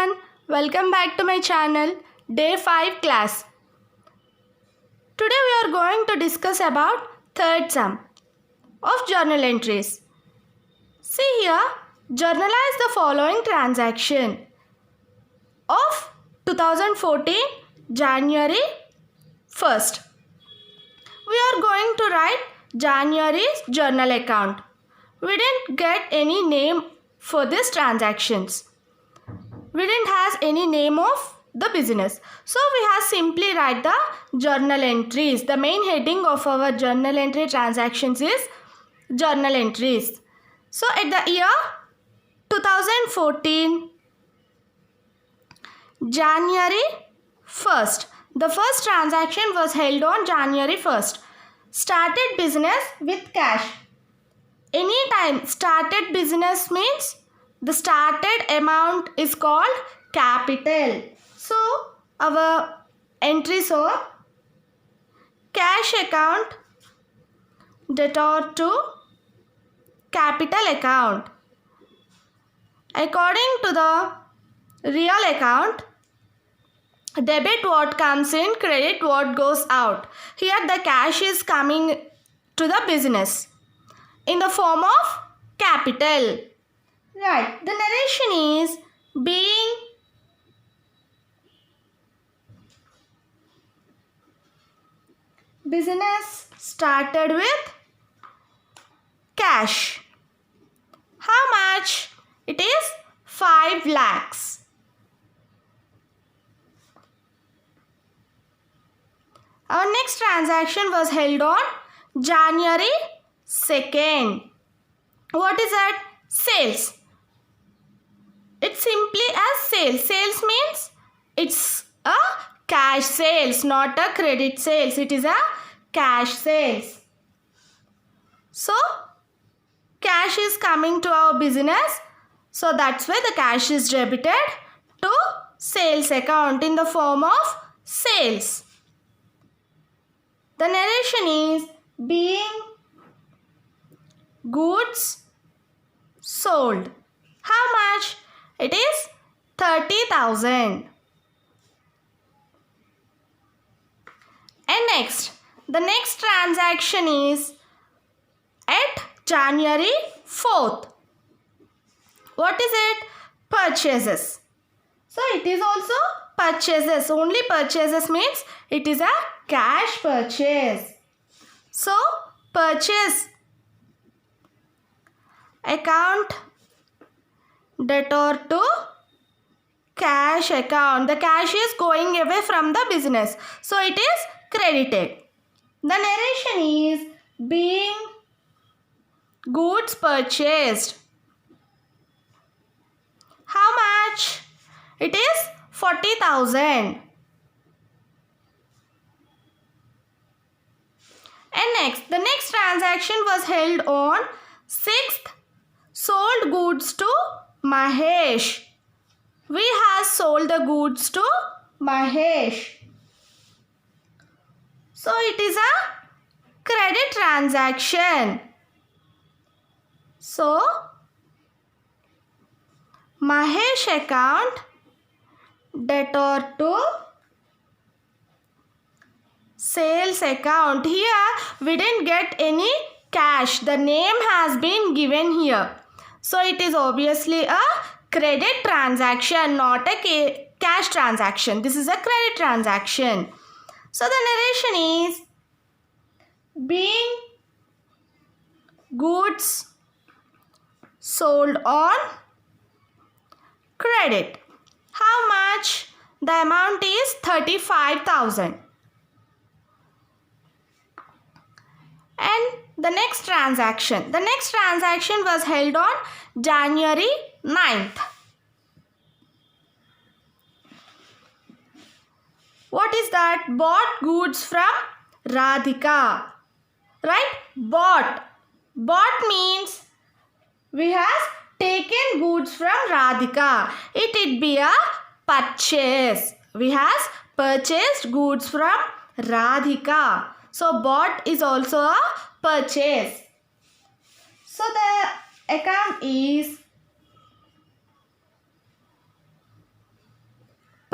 everyone, welcome back to my channel, Day 5 class. Today we are going to discuss about third sum of journal entries. See here, journalize the following transaction of 2014 January 1st. We are going to write January's journal account. We didn't get any name for these transactions. We didn't have any name of the business. So we have simply write the journal entries. The main heading of our journal entry transactions is journal entries. So at the year 2014, January 1st. The first transaction was held on January 1st. Started business with cash. Anytime started business means the started amount is called capital. So our entries are cash account, debtor to capital account. According to the real account, debit what comes in, credit what goes out. Here the cash is coming to the business in the form of capital. Right, the narration is being business started with cash. How much? It is 5 lakhs. Our next transaction was held on January 2nd. What is that? Sales. It's simply as sales. Sales means it's a cash sales, not a credit sales. It is a cash sales. So, cash is coming to our business. So, that's why the cash is debited to sales account in the form of sales. The narration is being goods sold. How much? It is 30,000. And next, the next transaction is at January 4th. What is it? Purchases. So it is also purchases. Only purchases means it is a cash purchase. So purchase account, debtor to cash account. The cash is going away from the business. So it is credited. The narration is being goods purchased. How much? It is 40,000. And next, the next transaction was held on 6th. Sold goods to Mahesh. We have sold the goods to Mahesh. So it is a credit transaction. So Mahesh account, debtor to sales account. Here we didn't get any cash. The name has been given here. So it is obviously a credit transaction, not a cash transaction. This is a credit transaction. So the narration is being goods sold on credit. How much? The amount is 35,000. And the next transaction. The next transaction was held on January 9th. What is that? Bought goods from Radhika. Right? Bought. Bought means we have taken goods from Radhika. It would be a purchase. We have purchased goods from Radhika. So bought is also a purchase. So the account is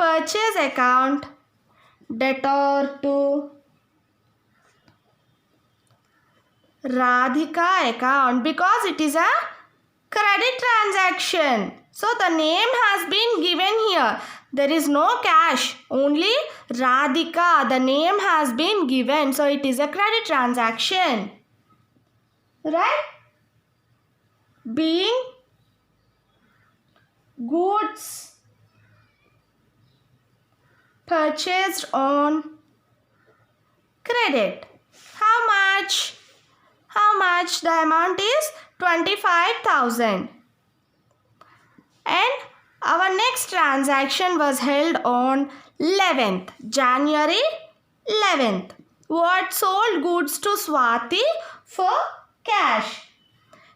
purchase account, debtor to Radhika account because it is a credit transaction. So the name has been given here. There is no cash, only Radhika. The name has been given. So it is a credit transaction. Right? Being goods purchased on credit. How much? How much? The amount is 25,000. And our next transaction was held on 11th, January 11th. What? Sold goods to Swati for cash.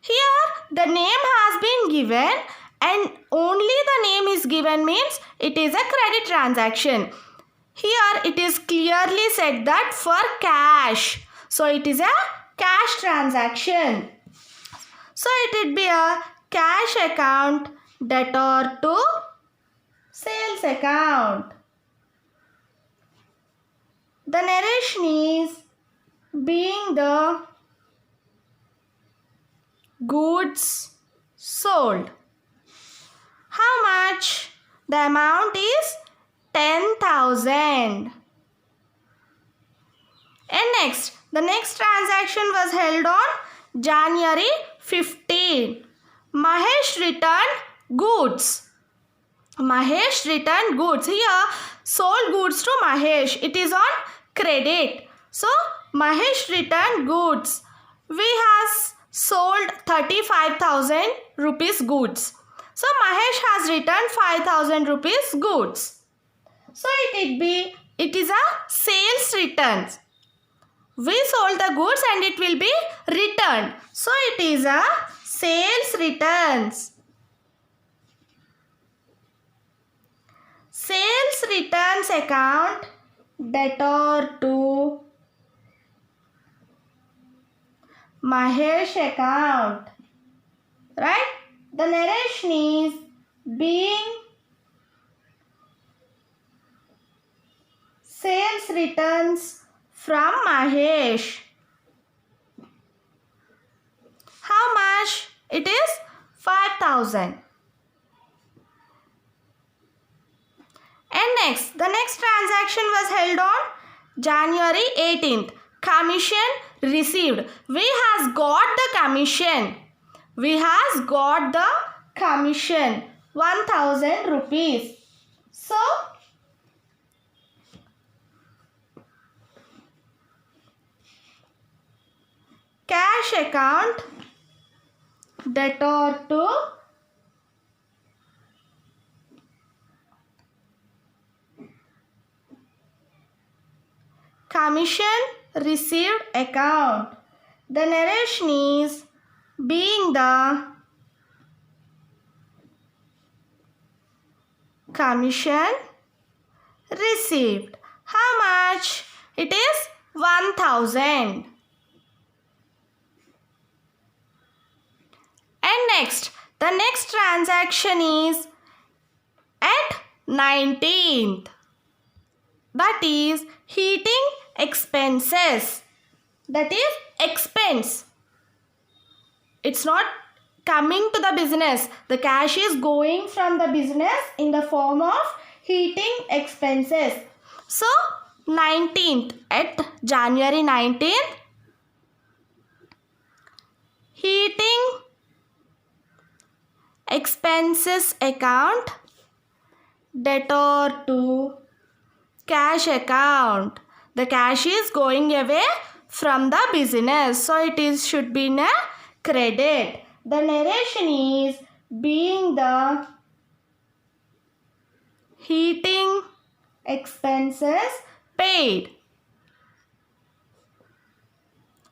Here the name has been given and only the name is given means it is a credit transaction. Here it is clearly said that for cash. So it is a cash transaction. So it would be a cash account, debtor to sales account. The narration is being the goods sold. How much? The amount is 10,000. And next, the next transaction was held on January 15. Mahesh returned goods. Mahesh returned goods. Here, sold goods to Mahesh. It is on credit. So, Mahesh returned goods. We has sold 35,000 rupees goods. So, Mahesh has returned 5,000 rupees goods. So, it is a sales returns. We sold the goods and it will be returned. So, it is a sales returns. Sales returns account, debtor to Mahesh account. Right? The narration is being sales returns from Mahesh. How much? It is 5,000. And next, the next transaction was held on January 18th. Commission received. We has got the commission. We has got the commission 1,000 rupees. So, cash account, debtor to commission received account. The narration is being the commission received. How much? It is 1,000. And next, the next transaction is at 19th. That is heating expenses. That is expense. It's not coming to the business. The cash is going from the business in the form of heating expenses. So, 19th, at January 19th, heating expenses account, debtor to cash account. The cash is going away from the business. So, should be in a credit. The narration is being the heating expenses paid.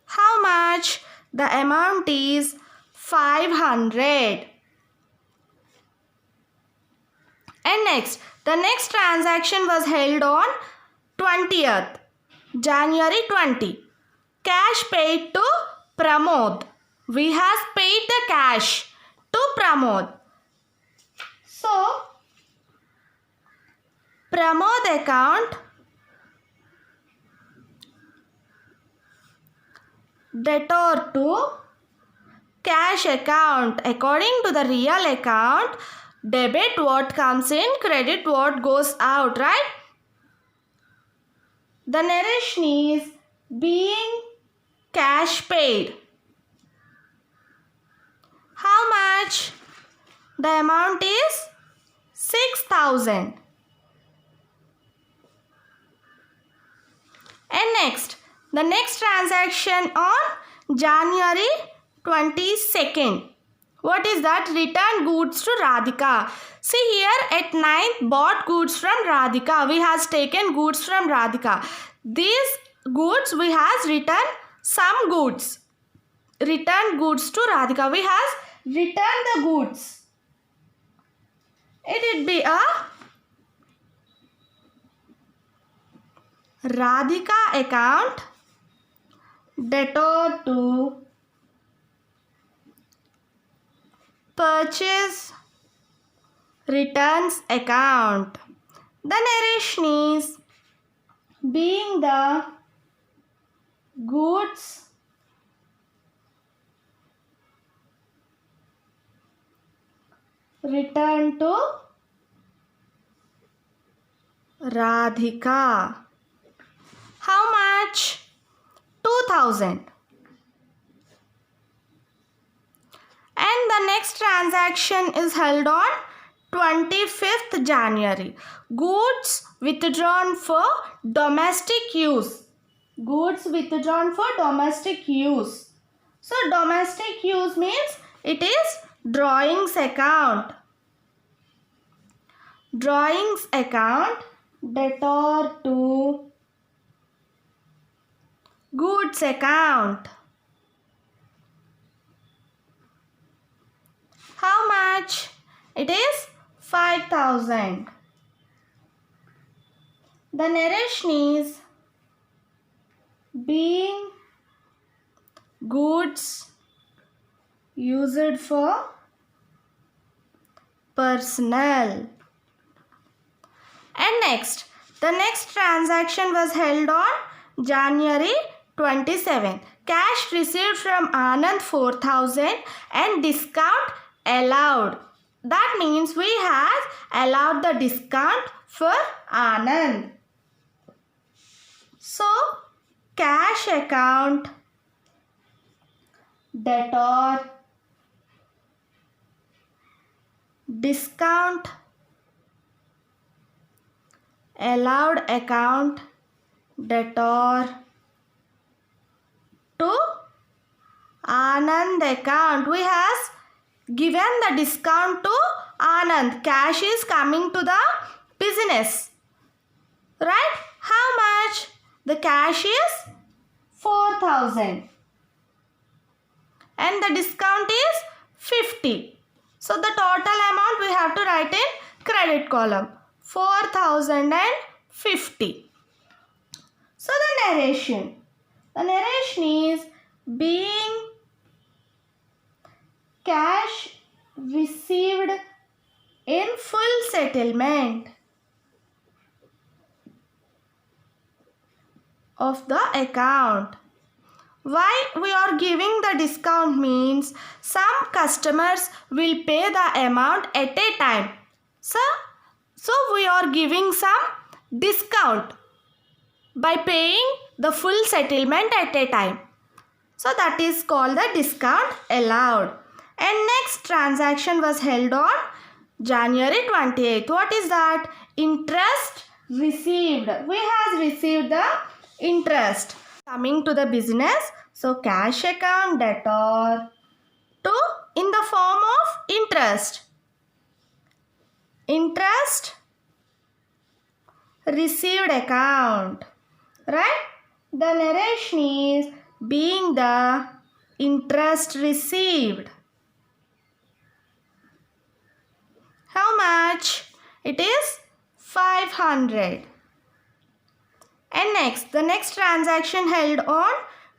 How much? The amount is 500. And next, the next transaction was held on 20th, January 20. Cash paid to Pramod. We have paid the cash to Pramod. So, Pramod account, debtor to cash account. According to the real account, debit what comes in, credit what goes out, right? The narration is being cash paid. How much? The amount is 6,000. And next, the next transaction on January 22nd. What is that? Return goods to Radhika. See here at 9th, bought goods from Radhika. We has taken goods from Radhika. These goods we has returned some goods. Return goods to Radhika. We has returned the goods. It would be a Radhika account, debtor to purchase returns account. The narration is being the goods returned to Radhika. How much? 2,000. And the next transaction is held on 25th January. Goods withdrawn for domestic use. Goods withdrawn for domestic use. So domestic use means it is drawings account. Drawings account, debtor to goods account. How much? It is 5,000. The narration is being goods used for personnel. And next, the next transaction was held on January 27. Cash received from Anand 4,000 and discount allowed. That means we have allowed the discount for Anand. So, cash account, debtor, discount, allowed account, debtor to Anand account. We has given the discount to Anand. Cash is coming to the business. Right? How much? The cash is 4,000. And the discount is 50. So the total amount we have to write in credit column. 4,050. So the narration. The narration is being cash received in full settlement of the account. Why we are giving the discount means some customers will pay the amount at a time. So we are giving some discount by paying the full settlement at a time. So that is called the discount allowed. And next transaction was held on January 28th. What is that? Interest received. We have received the interest. Coming to the business. So cash account, debtor to in the form of interest. Interest received account. Right? The narration is being the interest received. How much? It is 500. And next, the next transaction held on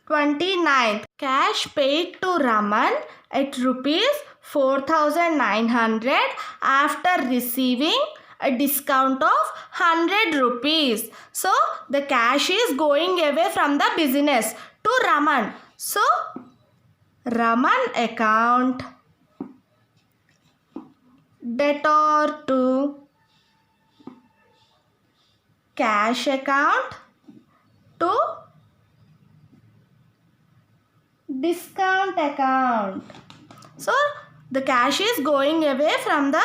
29th. Cash paid to Raman at rupees 4,900 after receiving a discount of 100 rupees. So the cash is going away from the business to Raman. So Raman account, debtor to cash account to discount account. So the cash is going away from the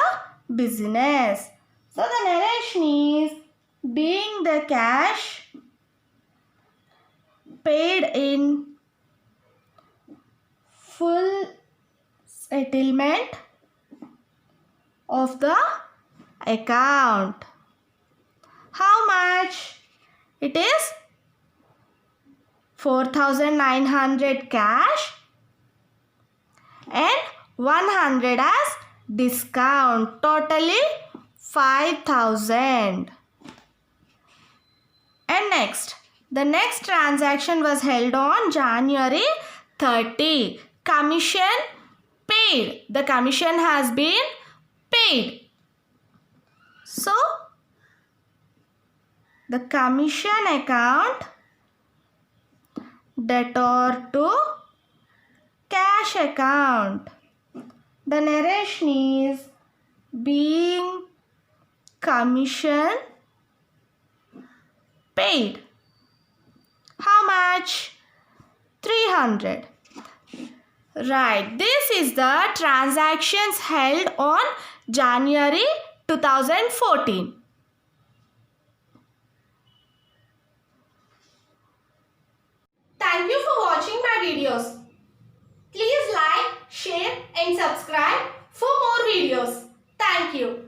business. So the narration is being the cash paid in full settlement of the account. How much? It is 4,900 cash and 100 as discount. Totally 5,000. And next, the next transaction was held on January 30. Commission paid. The commission has been paid. So, the commission account, debtor to cash account. The narration is being commission paid. How much? 300. Right, this is the transactions held on January 2014. Thank you for watching my videos. Please like, share and subscribe for more videos. Thank you.